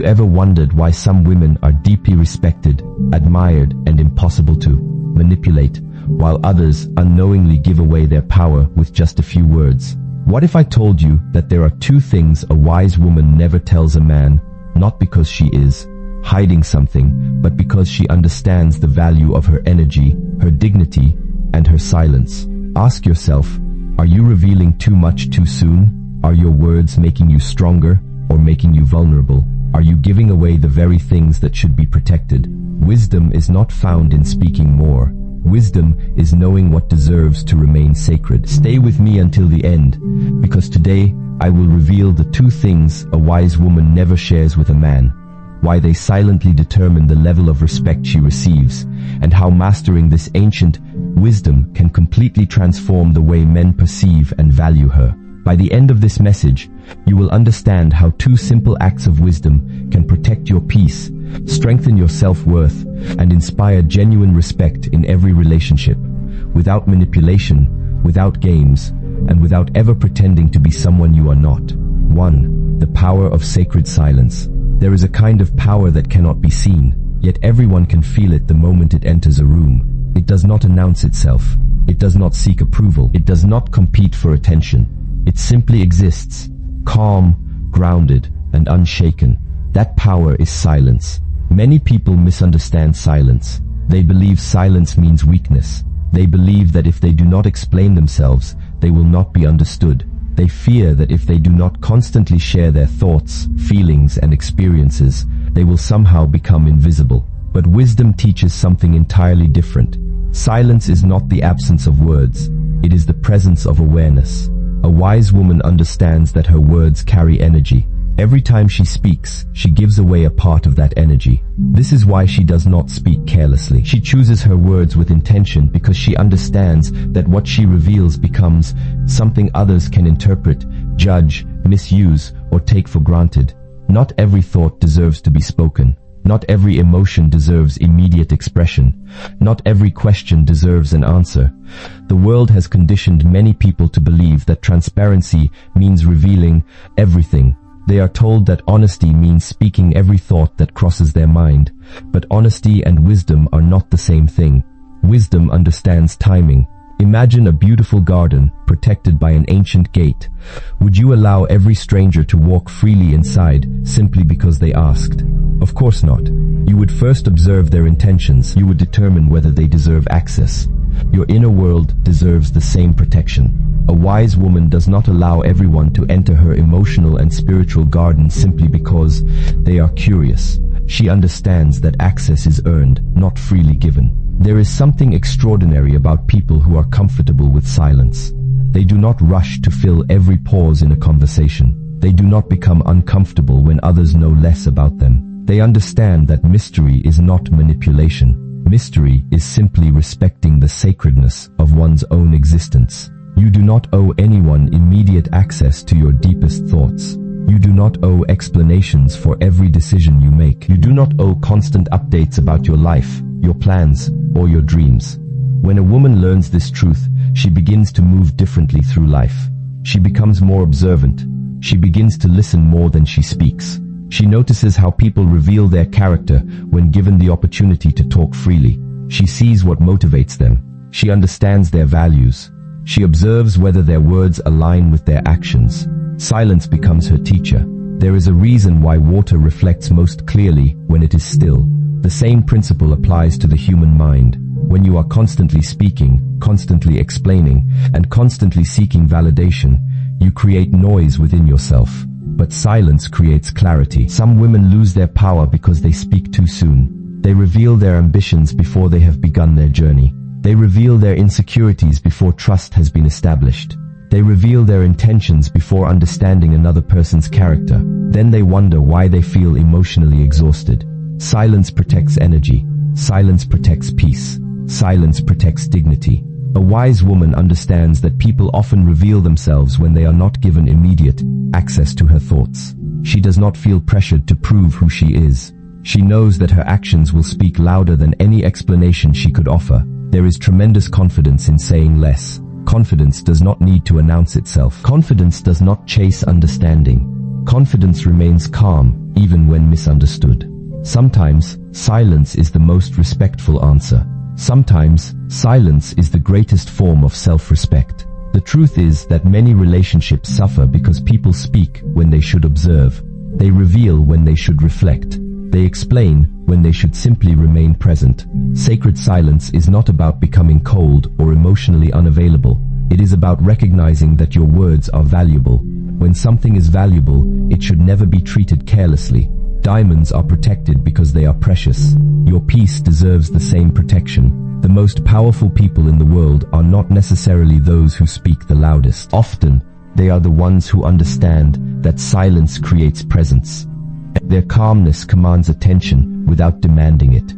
you ever wondered why some women are deeply respected, admired, and impossible to manipulate, while others unknowingly give away their power with just a few words? What if I told you that there are two things a wise woman never tells a man, not because she is hiding something, but because she understands the value of her energy, her dignity, and her silence? Ask yourself, are you revealing too much too soon? Are your words making you stronger or making you vulnerable? Are you giving away the very things that should be protected? Wisdom is not found in speaking more. Wisdom is knowing what deserves to remain sacred. Stay with me until the end, because today I will reveal the two things a wise woman never shares with a man, why they silently determine the level of respect she receives, and how mastering this ancient wisdom can completely transform the way men perceive and value her. By the end of this message, you will understand how two simple acts of wisdom can protect your peace, strengthen your self-worth, and inspire genuine respect in every relationship, without manipulation, without games, and without ever pretending to be someone you are not. 1. The power of sacred silence. There is a kind of power that cannot be seen, yet everyone can feel it the moment it enters a room. It does not announce itself. It does not seek approval. It does not compete for attention. It simply exists, calm, grounded, and unshaken. That power is silence. Many people misunderstand silence. They believe silence means weakness. They believe that if they do not explain themselves, they will not be understood. They fear that if they do not constantly share their thoughts, feelings, and experiences, they will somehow become invisible. But wisdom teaches something entirely different. Silence is not the absence of words. It is the presence of awareness. A wise woman understands that her words carry energy. Every time she speaks, she gives away a part of that energy. This is why she does not speak carelessly. She chooses her words with intention because she understands that what she reveals becomes something others can interpret, judge, misuse, or take for granted. Not every thought deserves to be spoken. Not every emotion deserves immediate expression. Not every question deserves an answer. The world has conditioned many people to believe that transparency means revealing everything. They are told that honesty means speaking every thought that crosses their mind. But honesty and wisdom are not the same thing. Wisdom understands timing. Imagine a beautiful garden protected by an ancient gate. Would you allow every stranger to walk freely inside simply because they asked? Of course not. You would first observe their intentions. You would determine whether they deserve access. Your inner world deserves the same protection. A wise woman does not allow everyone to enter her emotional and spiritual garden simply because they are curious. She understands that access is earned, not freely given. There is something extraordinary about people who are comfortable with silence. They do not rush to fill every pause in a conversation. They do not become uncomfortable when others know less about them. They understand that mystery is not manipulation. Mystery is simply respecting the sacredness of one's own existence. You do not owe anyone immediate access to your deepest thoughts. You do not owe explanations for every decision you make. You do not owe constant updates about your life, your plans, or your dreams. When a woman learns this truth, she begins to move differently through life. She becomes more observant. She begins to listen more than she speaks. She notices how people reveal their character when given the opportunity to talk freely. She sees what motivates them. She understands their values. She observes whether their words align with their actions. Silence becomes her teacher. There is a reason why water reflects most clearly when it is still. The same principle applies to the human mind. When you are constantly speaking, constantly explaining, and constantly seeking validation, you create noise within yourself. But silence creates clarity. Some women lose their power because they speak too soon. They reveal their ambitions before they have begun their journey. They reveal their insecurities before trust has been established. They reveal their intentions before understanding another person's character. Then they wonder why they feel emotionally exhausted. Silence protects energy. Silence protects peace. Silence protects dignity. A wise woman understands that people often reveal themselves when they are not given immediate access to her thoughts. She does not feel pressured to prove who she is. She knows that her actions will speak louder than any explanation she could offer. There is tremendous confidence in saying less. Confidence does not need to announce itself. Confidence does not chase understanding. Confidence remains calm, even when misunderstood. Sometimes, silence is the most respectful answer. Sometimes, silence is the greatest form of self-respect. The truth is that many relationships suffer because people speak when they should observe. They reveal when they should reflect. They explain when they should simply remain present. Sacred silence is not about becoming cold or emotionally unavailable. It is about recognizing that your words are valuable. When something is valuable, it should never be treated carelessly. Diamonds are protected because they are precious. Your peace deserves the same protection. The most powerful people in the world are not necessarily those who speak the loudest. Often, they are the ones who understand that silence creates presence. Their calmness commands attention without demanding it.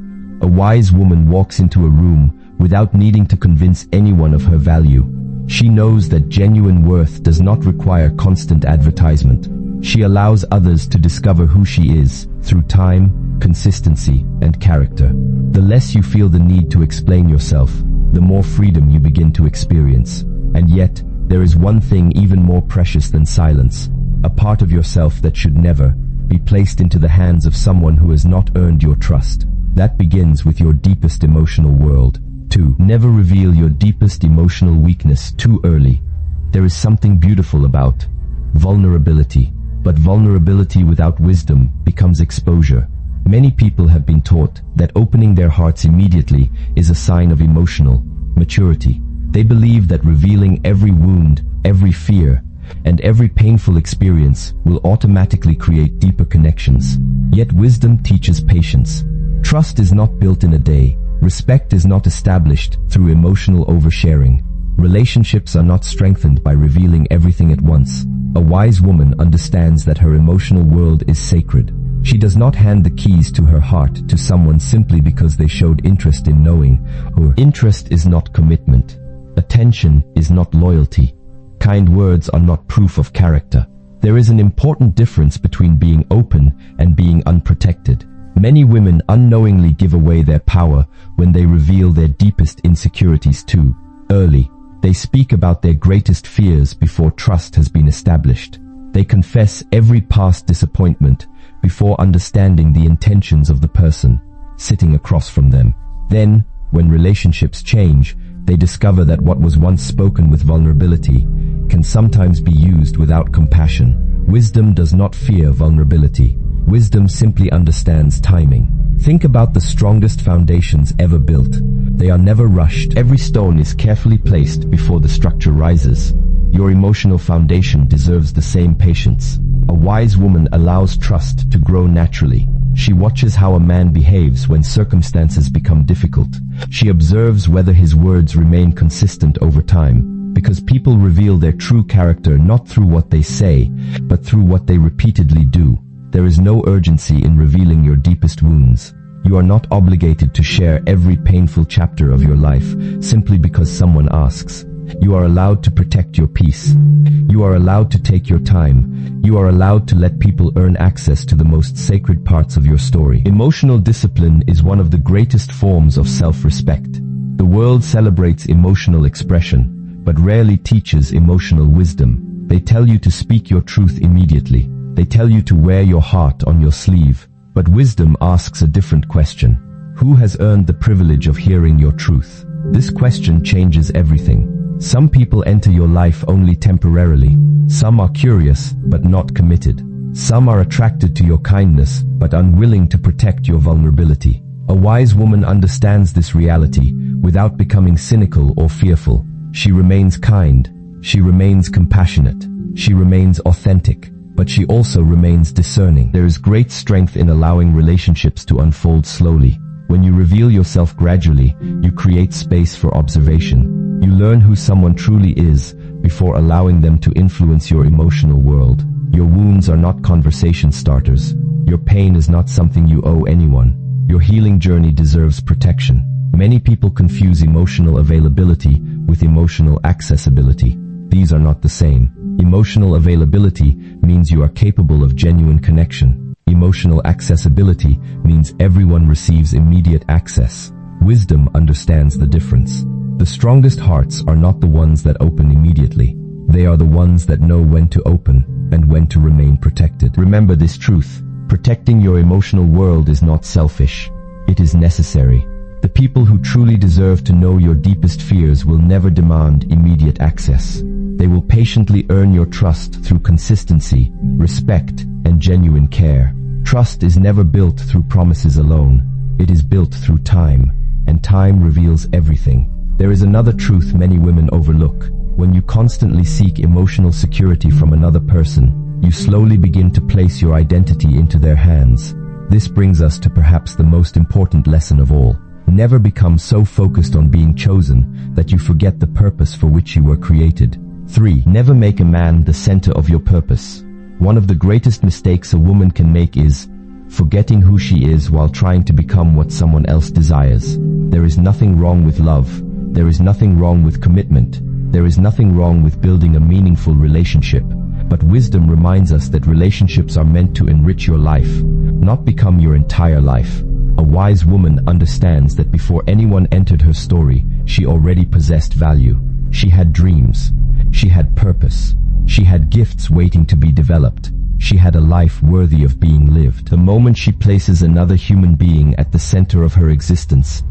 A wise woman walks into a room without needing to convince anyone of her value. She knows that genuine worth does not require constant advertisement. She allows others to discover who she is through time, consistency, and character. The less you feel the need to explain yourself, the more freedom you begin to experience. And yet, there is one thing even more precious than silence, a part of yourself that should never be placed into the hands of someone who has not earned your trust. That begins with your deepest emotional world. 2. Never reveal your deepest emotional weakness too early. There is something beautiful about vulnerability. But vulnerability without wisdom becomes exposure. Many people have been taught that opening their hearts immediately is a sign of emotional maturity. They believe that revealing every wound, every fear, and every painful experience will automatically create deeper connections. Yet wisdom teaches patience. Trust is not built in a day. Respect is not established through emotional oversharing. Relationships are not strengthened by revealing everything at once. A wise woman understands that her emotional world is sacred. She does not hand the keys to her heart to someone simply because they showed interest in knowing her. Interest is not commitment. Attention is not loyalty. Kind words are not proof of character. There is an important difference between being open and being unprotected. Many women unknowingly give away their power when they reveal their deepest insecurities too early. They speak about their greatest fears before trust has been established. They confess every past disappointment before understanding the intentions of the person sitting across from them. Then, when relationships change, they discover that what was once spoken with vulnerability can sometimes be used without compassion. Wisdom does not fear vulnerability. Wisdom simply understands timing. Think about the strongest foundations ever built. They are never rushed. Every stone is carefully placed before the structure rises. Your emotional foundation deserves the same patience. A wise woman allows trust to grow naturally. She watches how a man behaves when circumstances become difficult. She observes whether his words remain consistent over time. Because people reveal their true character not through what they say, but through what they repeatedly do. There is no urgency in revealing your deepest wounds. You are not obligated to share every painful chapter of your life simply because someone asks. You are allowed to protect your peace. You are allowed to take your time. You are allowed to let people earn access to the most sacred parts of your story. Emotional discipline is one of the greatest forms of self-respect. The world celebrates emotional expression, but rarely teaches emotional wisdom. They tell you to speak your truth immediately. They tell you to wear your heart on your sleeve. But wisdom asks a different question. Who has earned the privilege of hearing your truth? This question changes everything. Some people enter your life only temporarily. Some are curious, but not committed. Some are attracted to your kindness, but unwilling to protect your vulnerability. A wise woman understands this reality without becoming cynical or fearful. She remains kind. She remains compassionate. She remains authentic. But she also remains discerning. There is great strength in allowing relationships to unfold slowly. When you reveal yourself gradually, you create space for observation. You learn who someone truly is before allowing them to influence your emotional world. Your wounds are not conversation starters. Your pain is not something you owe anyone. Your healing journey deserves protection. Many people confuse emotional availability with emotional accessibility. These are not the same. Emotional availability means you are capable of genuine connection. Emotional accessibility means everyone receives immediate access. Wisdom understands the difference. The strongest hearts are not the ones that open immediately. They are the ones that know when to open and when to remain protected. Remember this truth. Protecting your emotional world is not selfish. It is necessary. The people who truly deserve to know your deepest fears will never demand immediate access. They will patiently earn your trust through consistency, respect, and genuine care. Trust is never built through promises alone. It is built through time, and time reveals everything. There is another truth many women overlook. When you constantly seek emotional security from another person, you slowly begin to place your identity into their hands. This brings us to perhaps the most important lesson of all. Never become so focused on being chosen that you forget the purpose for which you were created. 3. Never make a man the center of your purpose. One of the greatest mistakes a woman can make is forgetting who she is while trying to become what someone else desires. There is nothing wrong with love. There is nothing wrong with commitment. There is nothing wrong with building a meaningful relationship. But wisdom reminds us that relationships are meant to enrich your life, not become your entire life. A wise woman understands that before anyone entered her story, she already possessed value. She had dreams. She had purpose. She had gifts waiting to be developed. She had a life worthy of being lived. The moment she places another human being at the center of her existence,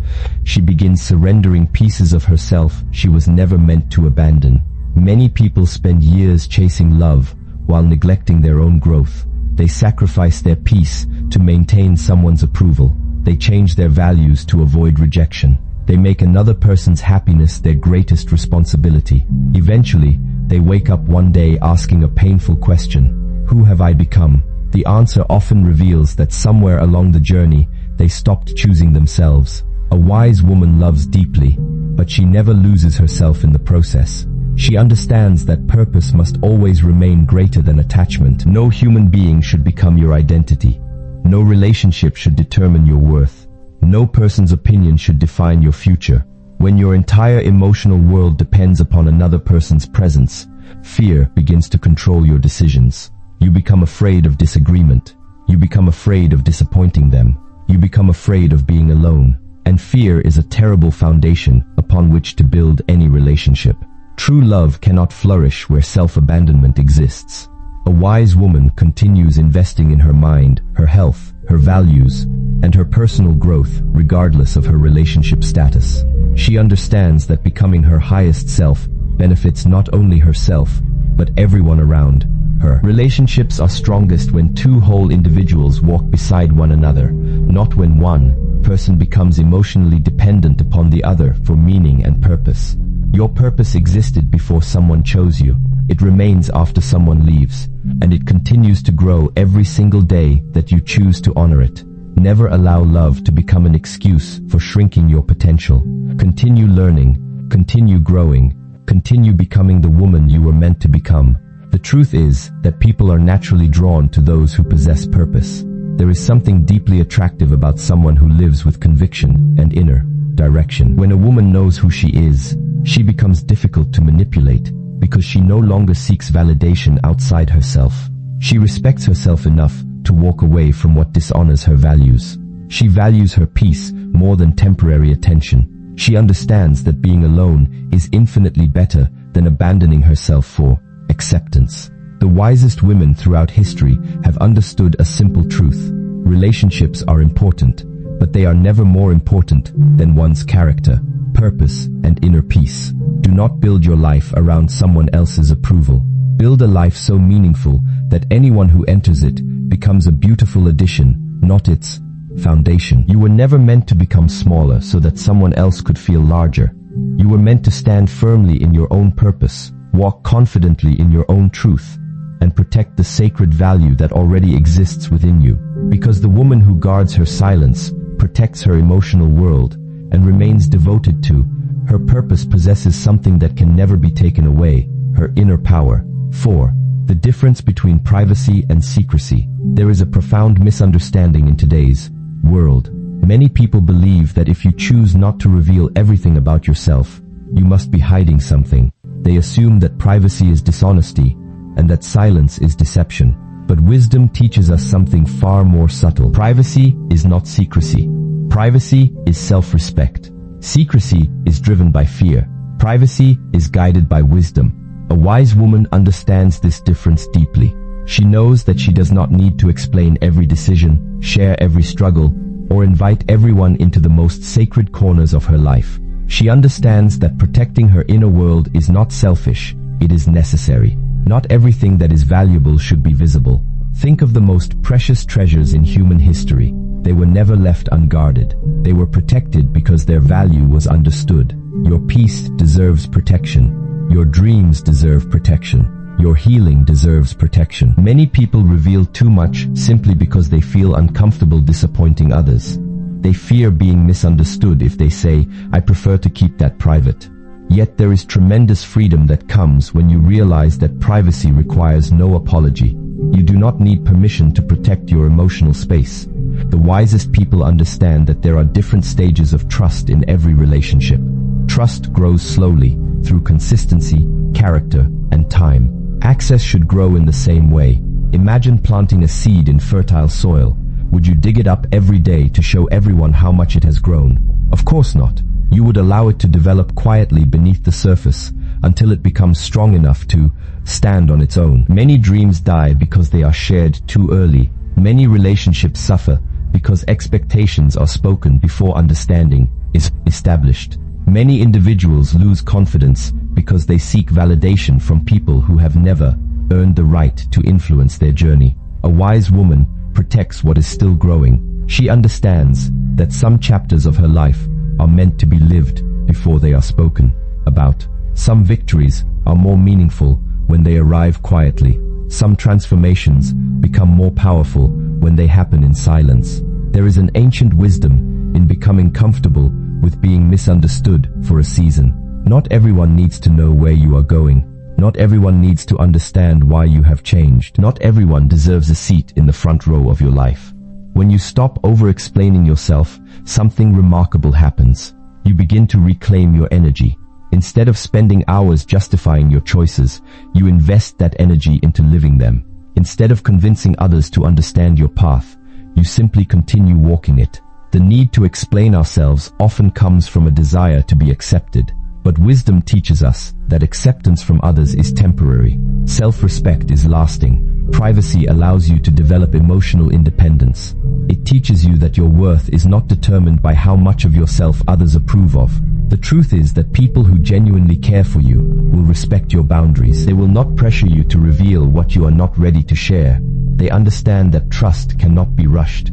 she begins surrendering pieces of herself she was never meant to abandon. Many people spend years chasing love while neglecting their own growth. They sacrifice their peace to maintain someone's approval. They change their values to avoid rejection. They make another person's happiness their greatest responsibility. Eventually, they wake up one day asking a painful question: who have I become? The answer often reveals that somewhere along the journey, they stopped choosing themselves. A wise woman loves deeply, but she never loses herself in the process. She understands that purpose must always remain greater than attachment. No human being should become your identity. No relationship should determine your worth. No person's opinion should define your future. When your entire emotional world depends upon another person's presence, fear begins to control your decisions. You become afraid of disagreement. You become afraid of disappointing them. You become afraid of being alone. And fear is a terrible foundation upon which to build any relationship. True love cannot flourish where self-abandonment exists. A wise woman continues investing in her mind, her health, her values, and her personal growth regardless of her relationship status. She understands that becoming her highest self benefits not only herself, but everyone around her. Relationships are strongest when two whole individuals walk beside one another, not when one person becomes emotionally dependent upon the other for meaning and purpose. Your purpose existed before someone chose you. It remains after someone leaves, and it continues to grow every single day that you choose to honor it. Never allow love to become an excuse for shrinking your potential. Continue learning, continue growing, continue becoming the woman you were meant to become. The truth is that people are naturally drawn to those who possess purpose. There is something deeply attractive about someone who lives with conviction and inner direction. When a woman knows who she is, she becomes difficult to manipulate because she no longer seeks validation outside herself. She respects herself enough to walk away from what dishonors her values. She values her peace more than temporary attention. She understands that being alone is infinitely better than abandoning herself for acceptance. The wisest women throughout history have understood a simple truth. Relationships are important, but they are never more important than one's character, purpose, and inner peace. Do not build your life around someone else's approval. Build a life so meaningful that anyone who enters it becomes a beautiful addition, not its foundation. You were never meant to become smaller so that someone else could feel larger. You were meant to stand firmly in your own purpose, walk confidently in your own truth, and protect the sacred value that already exists within you. Because the woman who guards her silence, protects her emotional world, and remains devoted to her purpose possesses something that can never be taken away, her inner power. 4. The difference between privacy and secrecy. There is a profound misunderstanding in today's world. Many people believe that if you choose not to reveal everything about yourself, you must be hiding something. They assume that privacy is dishonesty and that silence is deception. But wisdom teaches us something far more subtle. Privacy is not secrecy. Privacy is self-respect. Secrecy is driven by fear. Privacy is guided by wisdom. A wise woman understands this difference deeply. She knows that she does not need to explain every decision, share every struggle, or invite everyone into the most sacred corners of her life. She understands that protecting her inner world is not selfish, it is necessary. Not everything that is valuable should be visible. Think of the most precious treasures in human history. They were never left unguarded. They were protected because their value was understood. Your peace deserves protection. Your dreams deserve protection. Your healing deserves protection. Many people reveal too much simply because they feel uncomfortable disappointing others. They fear being misunderstood if they say, "I prefer to keep that private." Yet there is tremendous freedom that comes when you realize that privacy requires no apology. You do not need permission to protect your emotional space. The wisest people understand that there are different stages of trust in every relationship. Trust grows slowly, through consistency, character, and time. Access should grow in the same way. Imagine planting a seed in fertile soil. Would you dig it up every day to show everyone how much it has grown? Of course not. You would allow it to develop quietly beneath the surface until it becomes strong enough to stand on its own. Many dreams die because they are shared too early. Many relationships suffer because expectations are spoken before understanding is established. Many individuals lose confidence because they seek validation from people who have never earned the right to influence their journey. A wise woman protects what is still growing. She understands that some chapters of her life are meant to be lived before they are spoken about. Some victories are more meaningful when they arrive quietly. Some transformations become more powerful when they happen in silence. There is an ancient wisdom in becoming comfortable with being misunderstood for a season. Not everyone needs to know where you are going. Not everyone needs to understand why you have changed. Not everyone deserves a seat in the front row of your life. When you stop over-explaining yourself, something remarkable happens. You begin to reclaim your energy. Instead of spending hours justifying your choices, you invest that energy into living them. Instead of convincing others to understand your path, you simply continue walking it. The need to explain ourselves often comes from a desire to be accepted. But wisdom teaches us that acceptance from others is temporary. Self-respect is lasting. Privacy allows you to develop emotional independence. It teaches you that your worth is not determined by how much of yourself others approve of. The truth is that people who genuinely care for you will respect your boundaries. They will not pressure you to reveal what you are not ready to share. They understand that trust cannot be rushed.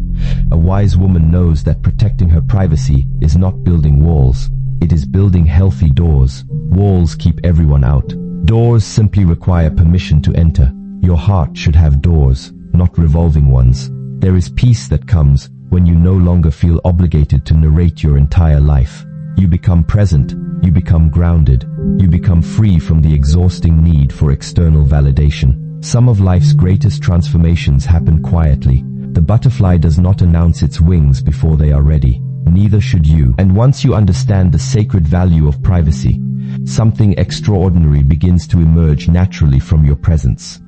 A wise woman knows that protecting her privacy is not building walls. It is building healthy doors. Walls keep everyone out. Doors simply require permission to enter. Your heart should have doors, not revolving ones. There is peace that comes when you no longer feel obligated to narrate your entire life. You become present, you become grounded, you become free from the exhausting need for external validation. Some of life's greatest transformations happen quietly. The butterfly does not announce its wings before they are ready. Neither should you. And once you understand the sacred value of privacy, something extraordinary begins to emerge naturally from your presence.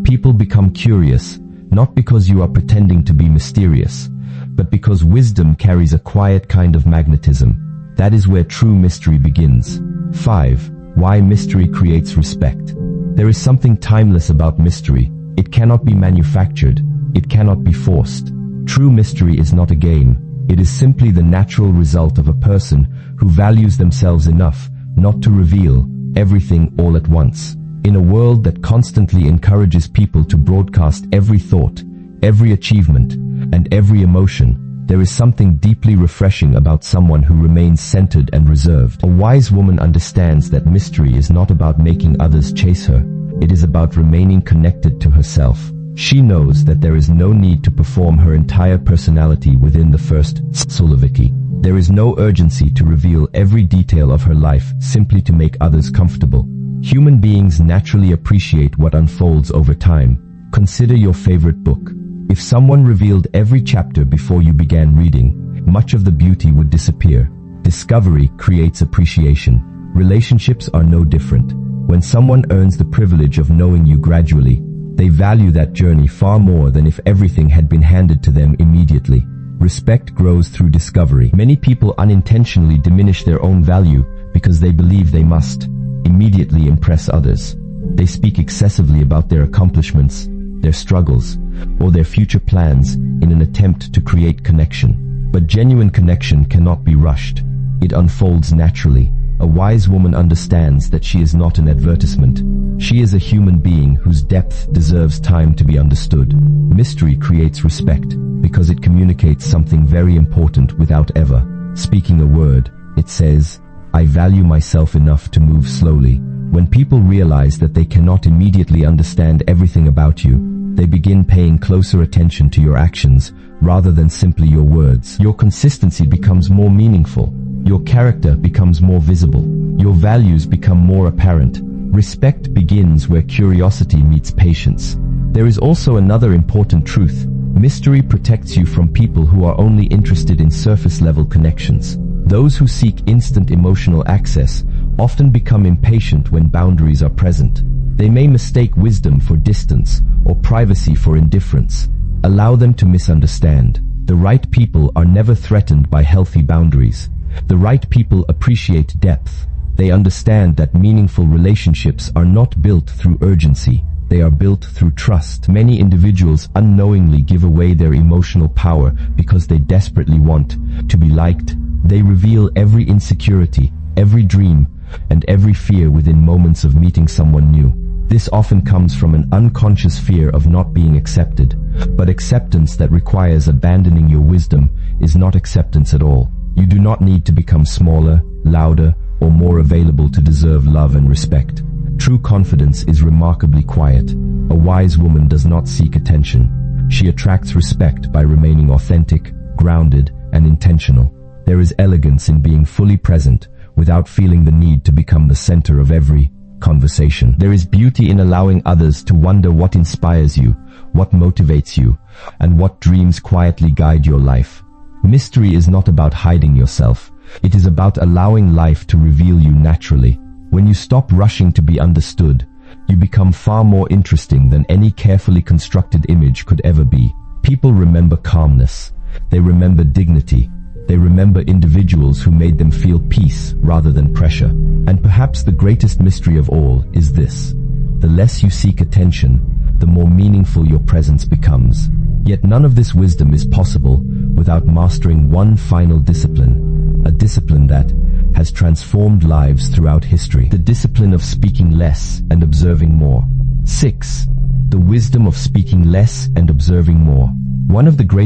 People become curious, not because you are pretending to be mysterious, but because wisdom carries a quiet kind of magnetism. That is where true mystery begins. 5. Why mystery creates respect. There is something timeless about mystery. It cannot be manufactured. It cannot be forced. True mystery is not a game. It is simply the natural result of a person who values themselves enough not to reveal everything all at once. In a world that constantly encourages people to broadcast every thought, every achievement, and every emotion, there is something deeply refreshing about someone who remains centered and reserved. A wise woman understands that mystery is not about making others chase her. It is about remaining connected to herself. She knows that there is no need to perform her entire personality within the first Soloviki. There is no urgency to reveal every detail of her life simply to make others comfortable. Human beings naturally appreciate what unfolds over time. Consider your favorite book. If someone revealed every chapter before you began reading, much of the beauty would disappear. Discovery creates appreciation. Relationships are no different. When someone earns the privilege of knowing you gradually, they value that journey far more than if everything had been handed to them immediately. Respect grows through discovery. Many people unintentionally diminish their own value because they believe they must immediately impress others. They speak excessively about their accomplishments, their struggles, or their future plans in an attempt to create connection. But genuine connection cannot be rushed. It unfolds naturally. A wise woman understands that she is not an advertisement. She is a human being whose depth deserves time to be understood. Mystery creates respect because it communicates something very important without ever speaking a word. It says, "I value myself enough to move slowly." When people realize that they cannot immediately understand everything about you, they begin paying closer attention to your actions rather than simply your words. Your consistency becomes more meaningful. Your character becomes more visible. Your values become more apparent. Respect begins where curiosity meets patience. There is also another important truth. Mystery protects you from people who are only interested in surface-level connections. Those who seek instant emotional access often become impatient when boundaries are present. They may mistake wisdom for distance or privacy for indifference. Allow them to misunderstand. The right people are never threatened by healthy boundaries. The right people appreciate depth. They understand that meaningful relationships are not built through urgency. They are built through trust. Many individuals unknowingly give away their emotional power because they desperately want to be liked. They reveal every insecurity, every dream, and every fear within moments of meeting someone new. This often comes from an unconscious fear of not being accepted. But acceptance that requires abandoning your wisdom is not acceptance at all. You do not need to become smaller, louder, or more available to deserve love and respect. True confidence is remarkably quiet. A wise woman does not seek attention. She attracts respect by remaining authentic, grounded, and intentional. There is elegance in being fully present without feeling the need to become the center of every conversation. There is beauty in allowing others to wonder what inspires you, what motivates you, and what dreams quietly guide your life. Mystery is not about hiding yourself. It is about allowing life to reveal you naturally. When you stop rushing to be understood, you become far more interesting than any carefully constructed image could ever be. People remember calmness. They remember dignity. They remember individuals who made them feel peace rather than pressure. And perhaps the greatest mystery of all is this: the less you seek attention, the more meaningful your presence becomes. Yet none of this wisdom is possible without mastering one final discipline, a discipline that has transformed lives throughout history. The discipline of speaking less and observing more. 6. The wisdom of speaking less and observing more. One of the great